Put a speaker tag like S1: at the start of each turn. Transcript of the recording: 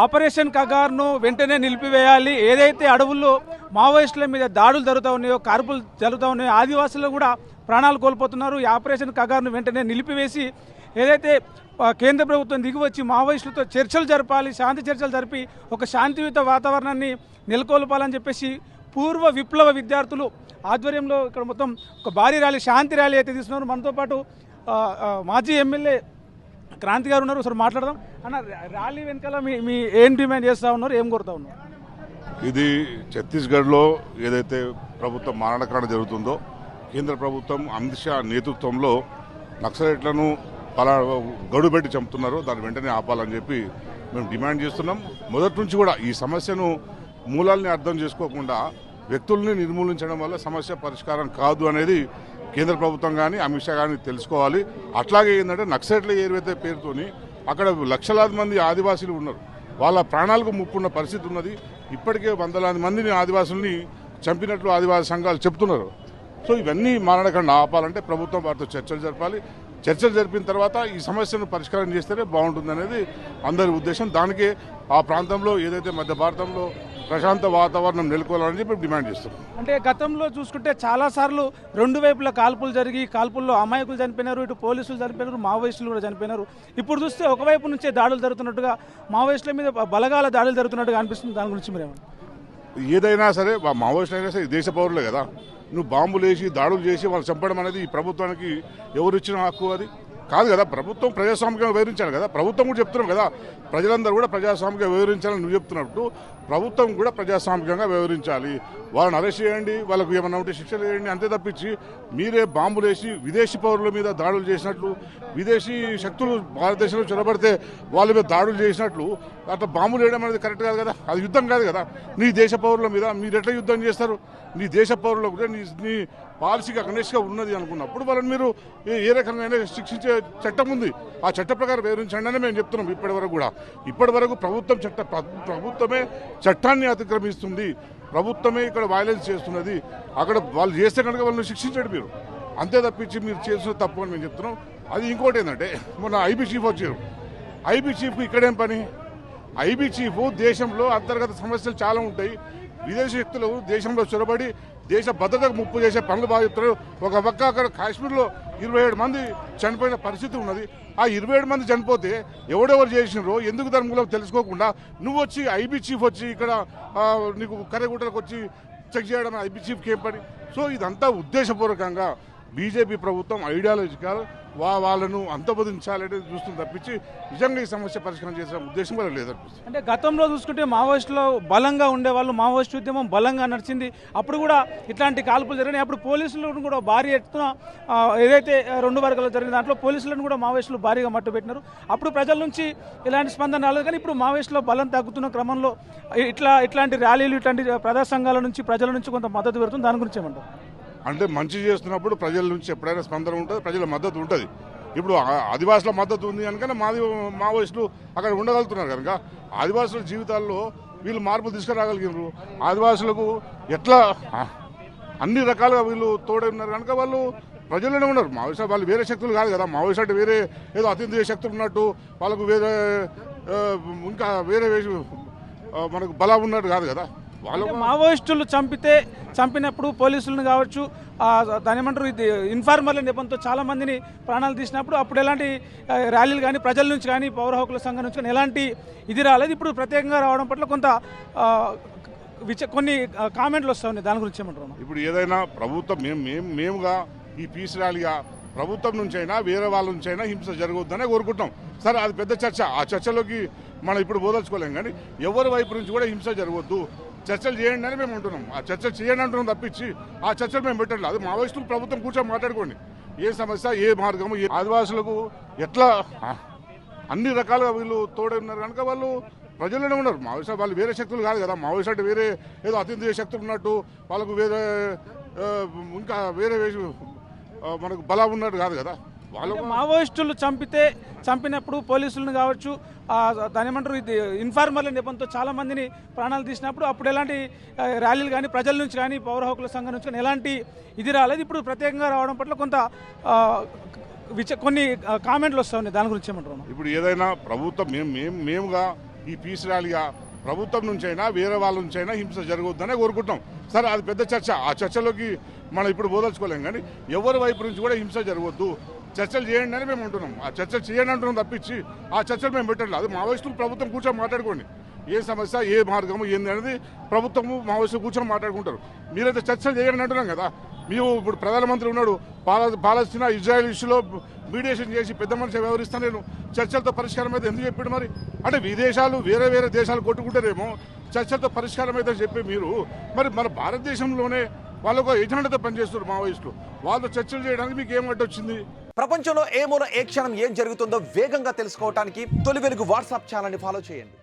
S1: Operation కగార్ను వెంటనే నిలిపివేయాలి. ఏదైతే అడవుల్లో మావోయిస్టుల మీద దాడులు జరుగుతూ ఉన్నాయో, కాల్పులు జరుగుతూ ఉన్నాయో, ఆదివాసులు కూడా ప్రాణాలు కోల్పోతున్నారు. ఈ ఆపరేషన్ కగార్ను వెంటనే నిలిపివేసి ఏదైతే కేంద్ర ప్రభుత్వం దిగివచ్చి మావోయిస్టులతో చర్చలు జరపాలి, శాంతి చర్చలు జరిపి ఒక శాంతియుత వాతావరణాన్ని నెలకొల్పాలని చెప్పేసి పూర్వ విప్లవ విద్యార్థులు ఆధ్వర్యంలో ఇక్కడ మొత్తం ఒక భారీ ర్యాలీ, శాంతి ర్యాలీ అయితే తీస్తున్నారు. మనతో పాటు మాజీ ఎమ్మెల్యే క్రాంతి గారు ఉన్నారు. ఒకసారి మాట్లాడదాం. అన్న, ర్యాలీ వెనకాల మీ ఏం డిమాండ్ చేస్తూ ఉన్నారు, ఏం కోరుతా ఉన్నారు?
S2: ఇది ఛత్తీస్గఢ్లో ఏదైతే ప్రభుత్వం మారణకాండ జరుగుతుందో, కేంద్ర ప్రభుత్వం అమిత్ షా నేతృత్వంలో నక్సలైట్లను గడుబెట్టి చంపుతున్నారో దాన్ని వెంటనే ఆపాలని చెప్పి మేము డిమాండ్ చేస్తున్నాం. మొదటి నుంచి కూడా ఈ సమస్యను మూలాల్ని అర్థం చేసుకోకుండా వ్యక్తుల్ని నిర్మూలించడం వల్ల సమస్య పరిష్కారం కాదు అనేది కేంద్ర ప్రభుత్వం కానీ అమిత్ షా కానీ తెలుసుకోవాలి. అట్లాగే ఏంటంటే నక్సలైట్ల ఏవైతే పేరుతోని అక్కడ లక్షలాది మంది ఆదివాసీలు ఉన్నారు, వాళ్ళ ప్రాణాలకు ముప్పున్న పరిస్థితి ఉన్నది. ఇప్పటికే వందలాది మందిని ఆదివాసుల్ని చంపినట్లు ఆదివాసీ సంఘాలు చెప్తున్నారు. సో ఇవన్నీ మారణకాండ ఆపాలంటే ప్రభుత్వం వారితో చర్చలు జరపాలి. చర్చలు జరిపిన తర్వాత ఈ సమస్యను పరిష్కారం చేస్తేనే బాగుంటుంది అనేది అందరి ఉద్దేశం. దానికే ఆ ప్రాంతంలో ఏదైతే మధ్య భారతంలో ప్రశాంత వాతావరణం నెలకొల్పాలని చెప్పి డిమాండ్ చేస్తున్నాం.
S1: అంటే గతంలో చూసుకుంటే చాలాసార్లు రెండు వైపుల కాల్పులు జరిగి కాల్పుల్లో అమాయకులు చనిపోయినారు, ఇటు పోలీసులు చనిపోయినారు, మావోయిస్టులు కూడా చనిపోయినారు. ఇప్పుడు చూస్తే ఒకవైపు నుంచే దాడులు జరుగుతున్నట్టుగా, మావోయిస్టుల మీద బలగాల దాడులు జరుగుతున్నట్టుగా అనిపిస్తుంది. దాని గురించి మీరేమన్నా?
S2: ఏదైనా సరే మావోయిస్టులు అయినా సరే దేశ పౌరులే కదా. నువ్వు బాంబులు వేసి దాడులు చేసి వాళ్ళు చంపడం అనేది ఈ ప్రభుత్వానికి ఎవరు ఇచ్చిన హక్కు? అది కాదు కదా. ప్రభుత్వం ప్రజాస్వామికంగా వివరించాలి కదా. ప్రభుత్వం కూడా చెప్తున్నాం కదా, ప్రజలందరూ కూడా ప్రజాస్వామికంగా వివరించాలని నువ్వు చెప్తున్నట్టు ప్రభుత్వం కూడా ప్రజాస్వామికంగా వివరించాలి. వాళ్ళని అరెస్ట్ చేయండి, వాళ్ళకు ఏమన్నా ఉంటే శిక్షలు వేయండి, అంతే తప్పించి మీరే బాంబులు వేసి విదేశీ పౌరుల మీద దాడులు చేసినట్లు, విదేశీ శక్తులు భారతదేశంలో చొరబడితే వాళ్ళ మీద దాడులు చేసినట్లు అట్లా బాంబులు వేయడం అనేది కరెక్ట్ కాదు కదా. అది యుద్ధం కాదు కదా. నీ దేశ పౌరుల మీద మీరు ఎట్లా యుద్ధం చేస్తారు? నీ దేశ పౌరులకు కూడా నీ పాలసీకి అగ్నెస్ట్గా ఉన్నది అనుకున్నప్పుడు వాళ్ళని మీరు ఏ రకంగా శిక్షించే చట్టం ఉంది. ఆ చట్ట ప్రకారం వివరించండి అని మేము చెప్తున్నాం. ఇప్పటి వరకు ప్రభుత్వమే చట్టాన్ని అతిక్రమిస్తుంది, ప్రభుత్వమే ఇక్కడ వైలెన్స్ చేస్తున్నది. అక్కడ వాళ్ళు చేస్తే కనుక వాళ్ళని శిక్షించండి మీరు, అంతే తప్పించి మీరు చేసిన తప్పు అని మేము చెప్తున్నాం. అది ఇంకోటి ఏంటంటే, మొన్న ఐబీ చీఫ్ వచ్చారు. ఐబీ చీఫ్కి ఇక్కడేం పని? ఐబీ చీఫ్ దేశంలో అంతర్గత సమస్యలు చాలా ఉంటాయి. విదేశీ శక్తులు దేశంలో చొరబడి దేశ భద్రతకు ముప్పు చేసే పనులు బాగా చెప్తారు. ఒక పక్క అక్కడ కాశ్మీర్లో 27 మంది చనిపోయిన పరిస్థితి ఉన్నది. ఆ 27 మంది చనిపోతే ఎవడెవరు చేసినారో ఎందుకు దాని మూలం తెలుసుకోకుండా నువ్వు వచ్చి ఐబీ చీఫ్ వచ్చి ఇక్కడ నీకు కర్రగుట్టలకు వచ్చి చెక్ చేయడం ఐబీ చీఫ్కి ఏం పని? సో ఇదంతా ఉద్దేశపూర్వకంగా బీజేపీ ప్రభుత్వం ఐడియాలజికల్ వాళ్ళను అంతమొదించాలని చూస్తుంది తప్పించి నిజంగా ఈ సమస్య పరిష్కారం చేసే ఉద్దేశం కూడా లేదనిపిస్తుంది.
S1: అంటే గతంలో చూసుకుంటే మావోయిస్టులో బలంగా ఉండేవాళ్ళు, మావోయిస్టు ఉద్యమం బలంగా నడిచింది. అప్పుడు కూడా ఇట్లాంటి కాల్పులు జరిగినాయి. అప్పుడు పోలీసులను కూడా భారీ ఎత్తున ఏదైతే 2 వర్గాలు జరిగిన దాంట్లో పోలీసులను కూడా మావోయిస్టులు భారీగా మట్టుపెట్టినారు. అప్పుడు ప్రజల నుంచి ఇలాంటి స్పందన రాలేదు. కానీ ఇప్పుడు మావోయిస్టులో బలం తగ్గుతున్న క్రమంలో ఇట్లాంటి ర్యాలీలు, ఇట్లాంటి ప్రజా సంఘాల నుంచి, ప్రజల నుంచి కొంత మద్దతు పెడుతుంది. దాని గురించి ఏమంటారు?
S2: అంటే మంచి చేస్తున్నప్పుడు ప్రజల నుంచి ఎప్పుడైనా స్పందన ఉంటుంది, ప్రజల మద్దతు ఉంటుంది. ఇప్పుడు ఆదివాసుల మద్దతు ఉంది కనుక మావోయిస్టులు అక్కడ ఉండగలుగుతున్నారు కనుక ఆదివాసుల జీవితాల్లో వీళ్ళు మార్పులు తీసుకురాగలిగినారు. ఆదివాసులకు ఎట్లా అన్ని రకాలుగా వీళ్ళు తోడై ఉన్నారు కనుక వాళ్ళు ప్రజల్లోనే ఉన్నారు. మావోయిస్టు వాళ్ళు వేరే శక్తులు కాదు కదా. మావోయిస్టు అంటే వేరే ఏదో అతీంద్రియ శక్తులు ఉన్నట్టు వాళ్ళకు వేరే ఇంకా వేరే మనకు బలం ఉన్నట్టు కాదు కదా.
S1: మావోయిస్టులు చంపినప్పుడు పోలీసులను కావచ్చు, దాని ఏమంటారు, ఇది ఇన్ఫార్మర్ల నెపంతో చాలా మందిని ప్రాణాలు తీసినప్పుడు అప్పుడు ఎలాంటి ర్యాలీలు కానీ ప్రజల నుంచి కానీ పౌర హక్కుల సంఘం నుంచి కానీ ఎలాంటి ఇది రాలేదు. ఇప్పుడు ప్రత్యేకంగా రావడం పట్ల కొంత కొన్ని కామెంట్లు వస్తూ ఉన్నాయి. దాని గురించి ఏమంటారు?
S2: ఇప్పుడు ఏదైనా ప్రభుత్వం మేముగా ఈ పీస్ ర్యాలీగా ప్రభుత్వం నుంచి అయినా వేరే వాళ్ళ నుంచి అయినా హింస జరగవద్దనే కోరుకుంటాం. సరే, అది పెద్ద చర్చ. ఆ చర్చలోకి మనం ఇప్పుడు బోదలుచుకోలేం. కానీ ఎవరి వైపు నుంచి కూడా హింస జరగవద్దు, చర్చలు చేయండి అని మేము అంటున్నాం. ఆ చర్చలు చేయండి అంటున్నాం తప్పించి ఆ చర్చలు మేము పెట్టట్లేదు. అది మావోయిస్టులు ప్రభుత్వం కూర్చొని మాట్లాడుకోండి, ఏ సమస్య, ఏ మార్గము, ఆదివాసులకు ఎట్లా అన్ని రకాలుగా వీళ్ళు తోడై ఉన్నారు కనుక వాళ్ళు ప్రజల్లోనే ఉన్నారు. మావోయిస్టు వాళ్ళు వేరే శక్తులు కాదు కదా. మావోయిస్టు అంటే వేరే ఏదో అతీంద్రియ శక్తులు ఉన్నట్టు వాళ్ళకు వేరే ఇంకా వేరే మనకు బలం ఉన్నట్టు కాదు కదా. వాళ్ళు
S1: మావోయిస్టులు చంపినప్పుడు పోలీసులను కావచ్చు, దాని ఏమంటారు, ఇది ఇన్ఫార్మర్ల నెపంతో చాలా మందిని ప్రాణాలు తీసినప్పుడు అప్పుడు ఎలాంటి ర్యాలీలు కానీ ప్రజల నుంచి కానీ పౌర హక్కుల సంఘం నుంచి కానీ ఎలాంటి ఇది రాలేదు. ఇప్పుడు ప్రత్యేకంగా రావడం పట్ల కొంత కొన్ని కామెంట్లు వస్తూ ఉన్నాయి. దాని గురించి ఏమంటారు?
S2: ఇప్పుడు ఏదైనా ప్రభుత్వం మేముగా ఈ ఈ పీస్ ర్యాలీగా ప్రభుత్వం నుంచైనా వేరే వాళ్ళ నుంచైనా హింస జరగొద్దనే కోరుకుంటున్నాం. సరే అది పెద్ద చర్చ, ఆ చర్చలోకి మనం ఇప్పుడు పోదలుచుకోలేం. కానీ ఎవరి వైపు నుంచి కూడా హింస జరగొద్దు, చర్చలు చేయండి అని మేము అంటున్నాం. ఆ చర్చలు చేయండి అంటున్నాం తప్పించి ఆ చర్చలు మేము పెట్టట్లేదు. అది మావోయిస్టులు ప్రభుత్వం కూర్చొని మాట్లాడుకోండి, ఏ సమస్య ఏ మార్గము ఏంది అనేది ప్రభుత్వము మావోయిస్టులు కూర్చొని మాట్లాడుకుంటారు. మీరైతే చర్చలు చేయండి అంటున్నాం కదా. మేము ఇప్పుడు ప్రధానమంత్రి ఉన్నాడు, పాలస్తీనా ఇజ్రాయెల్ ఇష్యూలో మీడియేషన్ చేసి పెద్ద మనిషి వ్యవహరిస్తాను నేను, చర్చలతో పరిష్కారం అయితే ఎందుకు చెప్పాడు మరి? అంటే విదేశాలు వేరే వేరే దేశాలు కొట్టుకుంటారేమో చర్చలతో పరిష్కారం అయితే చెప్పి మీరు మరి మన భారతదేశంలోనే వాళ్ళకు ఎజెండాతో పనిచేస్తున్నారు మావోయిస్టులు, వాళ్ళతో చర్చలు చేయడానికి మీకు ఏం అడ్డొచ్చింది?
S3: ప్రపంచంలో ఏ మూల ఏ క్షణం ఏం జరుగుతుందో వేగంగా తెలుసుకోవడానికి తొలి వెలుగు వాట్సాప్ ఛానల్ని ఫాలో చేయండి.